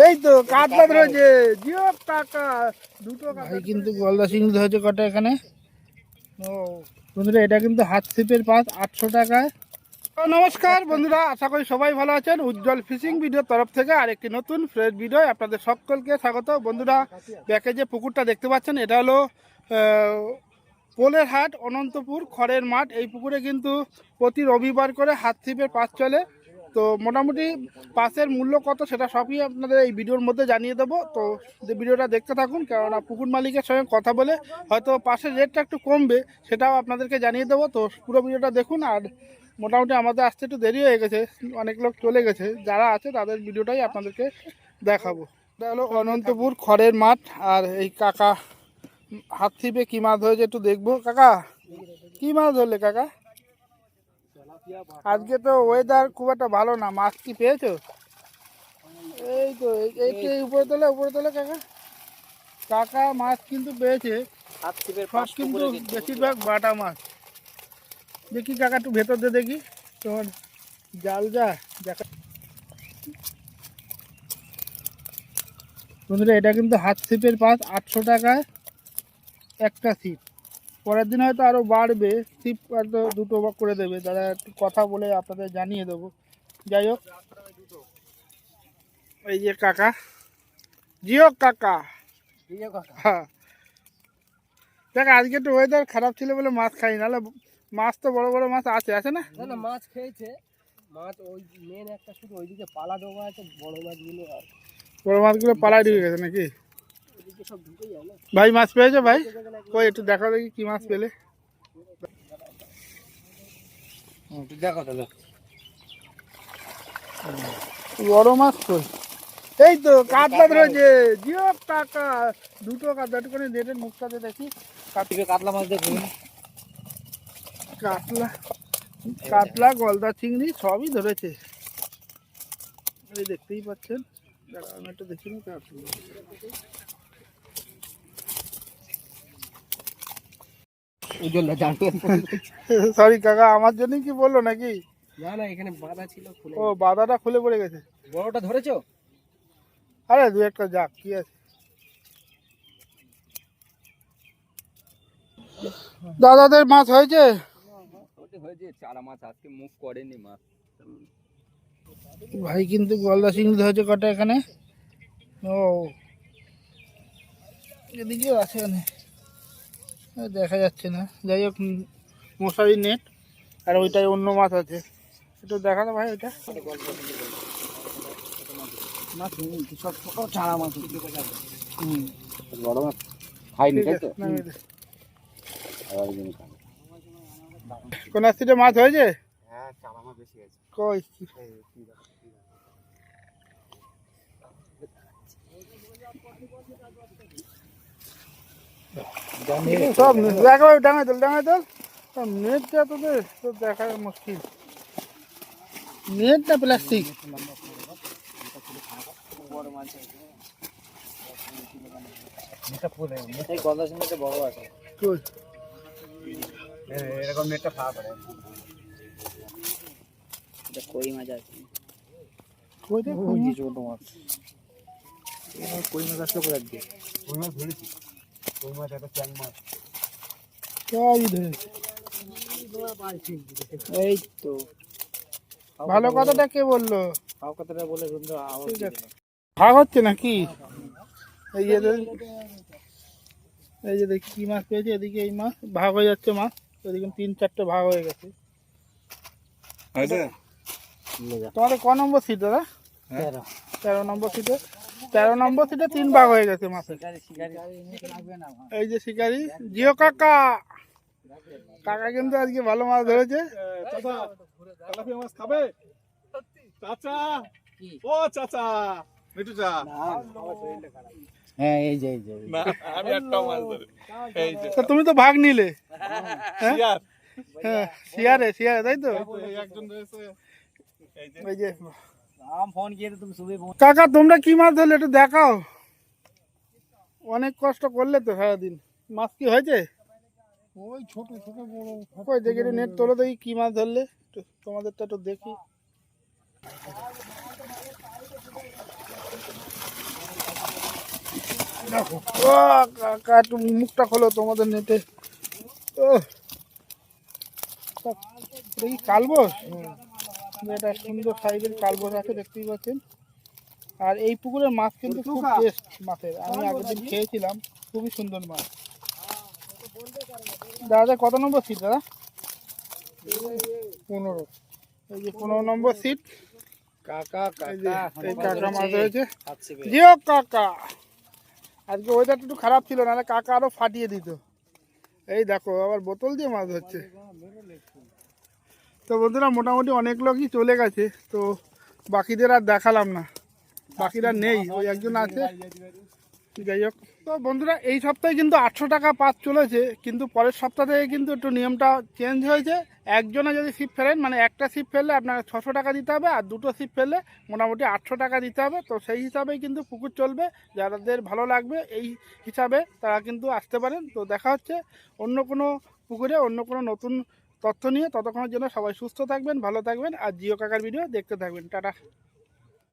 এই তো কাতলা ধরেছে জিও টাকা দুটো ভাই কিন্তু গলদা চিংড়ি ধরেছে কটা এখানে। ও বন্ধুরা এটা কিন্তু হাত ছিপের পাস 800 টাকায়। নমস্কার বন্ধুরা, আশা করি সবাই ভালো আছেন। উজ্জ্বল ফিশিং ভিডিওর তরফ থেকে আরেকটি নতুন ফ্রেশ ভিডিও আপনাদের সকলকে স্বাগত। বন্ধুরা ব্যাকে যে পুকুরটা দেখতে পাচ্ছেন এটা হলো পোলের হাট অনন্তপুর খড়ের মাঠ। এই পুকুরে কিন্তু প্রতি রবিবার করে হাত ছিপের পাস চলে। তো মোটামুটি পাসের মূল্য কত সেটা সবই আপনাদের এই ভিডিওর মধ্যে জানিয়ে দেবো। তো ভিডিওটা দেখতে থাকুন, কেননা পুকুর মালিকের সঙ্গে কথা বলে হয়তো পাসের রেটটা একটু কমবে, সেটাও আপনাদেরকে জানিয়ে দেবো। তো পুরো ভিডিওটা দেখুন। আর মোটামুটি আমাদের আসতে একটু দেরি হয়ে গেছে, অনেক লোক চলে গেছে, যারা আছে তাদের ভিডিওটাই আপনাদেরকে দেখাবো। এটা হলো অনন্তপুর খড়ের মাঠ। আর এই কাকা হাত ছিপে কী মাছ ধরেছে একটু দেখবো। কাকা কী মাছ ধরলে কাকা? আজকে তো ওয়েদার খুব একটা ভালো না, মাছ কি পেয়েছো? এই তো এইটা উপরে তোলে কাকা। কাকা মাছ কিন্তু পেয়েছে, সব কিন্তু বেশিরভাগ বাটা মাছ। দেখি কাকা একটু ভেতর দিয়ে দেখি তোমার জাল যা দেখা। বন্ধুরা এটা কিন্তু হাত ছিপের পাস 800 টাকায় একটা ছিপ। পরের দিন হয়তো আরও বাড়বে, ছিপ হয়তো দুটো করে দেবে, দাদা একটু কথা বলে আপনাদের জানিয়ে দেবো। যাই হোক, এই যে কাকা জিও কাকা হ্যাঁ দেখ, আজকে একটু ওয়েদার খারাপ ছিল বলে মাছ খাই, নাহলে মাছ তো বড় বড় মাছ আছে না? না মাছ খেয়েছে, মাছ ওই মেন একটা শুধু ওইদিকে পালা দেওয়া আছে, বড় মাছগুলো আর বড় মাছগুলো পালায় ঢুকে গেছে নাকি? ওইদিকে সব ঢুকে যায় না। ভাই মাছ পেয়েছো ভাই? কই একটু দেখাও দেখি কি মাছ পেলে। দেখো তাহলে বড় মাছ কই? এই তো কাতলা ধরেছে জিও টাকা দুটো কাতলা। একটুখানি নেটের মুখটাতে দেখি। কাতলা মাছ দেখুন, কাতলা কাতলা গলদা চিংড়ি সবই ধরেছে, এই দেখতেই পাচ্ছেন। আমি একটু দেখিনি। সরি কাকা, আমার জন্যই কি বললো নাকি? না না এখানে বাঁধা ছিল, খুলে ও বাদাটা খুলে পড়ে গেছে। বড়টা ধরেছো? আরে দু একটা যাক, কি আছে। দাদাদের মাছ হয়েছে? হয়েছে চারা মাছ, আজকে মুখ করেনি মাছ। ভাই কিন্তু গলদা চিংড়ি ধরেছে কটা এখানে। ও এদিকেও আছে, এখানে দেখা যাচ্ছে না। যাই হোক, মশারি নেট আর ওইটাই অন্য মাছ আছে, একটু দেখাতো ভাই ওইটা। মাছ সব চারা মাছ বড় মাছ খাইনি, তাই তো? কোন আসছে মাছ হয়েছে? হ্যাঁ চারা মাছ বেশি আছে। কই সব দেখা ডাঙায় তোল সব নেটটা তোদের তো দেখা মুশকিল। নেটটা প্লাস্টিক। বড় আছে, এরকম নেটটা ফাঁকা করে। কই মাছ আছে, ছোট মাছ। কই মাছ আসলে করে একদিন কই মাছ ধরেছি, কই মাছ একটা চ্যাং মাছ সবই ধরেছে। এই তো ভালো কথাটা কে বললো? কথাটা বলে সুন্দর ভাগ হচ্ছে নাকি? এই যে এই যে দেখি কি মাছ পেয়েছে, এদিকে এই মাছ ভাগ হয়ে যাচ্ছে, মাছ ওদিকে 3-4টে ভাগ হয়ে গেছে। তোমাদের ক নম্বর সিট দাদা? 13 নম্বর সিটে। 13 নম্বর সিটে 3 ভাগ হয়ে গেছে মাছের। এই যে শিকারি জিও কাকা, কাকা কিন্তু আজকে ভালো মাছ ধরেছে। মাছ খাবে চাচা? ও চাচা মিঠু চা। হ্যাঁ এই যে না আমি একটা মাছ ধরে এই যে। তো তুমি তো ভাগ নিলে। শিয়ার হ্যাঁ শিয়ারে তাই তো। এই একজন রয়েছে এই যে ফোন কিয়ে তুমি সুবে। কাকা তোমরা কি মাছ ধরলে একটু দেখাও, অনেক কষ্ট করলে তো সারাদিন। মাছ কি হয়েছে? ওই ছোট ছোট বড় কই দেখি একটু নেট তোলো দেখি কি মাছ ধরলে, তোমাদেরটা একটু দেখি। দেখো ও কাকা একটু মুখটা খোলো তোমাদের নেটে। ও এটা কি কালবোস? এটা সুন্দর সাইজের কালবোস আছে দেখতেই পাচ্ছেন। আর এই পুকুরের মাছ কিন্তু খুব টেস্ট মাছের, আমি আগের দিন খেয়েছিলাম, খুবই সুন্দর মাছ। দাদা কত নম্বর সিট দাদা? 15। এই যে 15 নম্বর সিট। কাকা এই যে এই কাকা মাছ হয়েছে। খাচ্ছে জিও কাকা, আজকে ওয়েদারটা একটু খারাপ ছিল, নাহলে কাকা আরো ফাটিয়ে দিত। এই দেখো আবার বোতল দিয়ে মাছ হচ্ছে। তো বন্ধুরা মোটামুটি অনেক লোকই চলে গেছে, তো বাকিদের আর দেখালাম না, বাকিরা নেই, ওই একজন আছে। যাই হোক, তো বন্ধুরা এই সপ্তাহে কিন্তু 800 টাকা পাস চলেছে, কিন্তু পরের সপ্তাহ থেকে কিন্তু একটু নিয়মটা চেঞ্জ হয়েছে। একজনে যদি ছিপ ফেলেন, মানে একটা ছিপ ফেললে আপনাকে 600 টাকা দিতে হবে, আর দুটো ছিপ ফেললে মোটামুটি 800 টাকা দিতে হবে। তো সেই হিসাবেই কিন্তু পুকুর চলবে, যাদের ভালো লাগবে এই হিসাবে তারা কিন্তু আসতে পারেন। তো দেখা হচ্ছে অন্য কোনো পুকুরে অন্য কোনো নতুন তথ্য নিয়ে। ততক্ষণের জন্য সবাই সুস্থ থাকবেন, ভালো থাকবেন, আর জিও কাকার ভিডিও দেখতে থাকবেন। টাটা।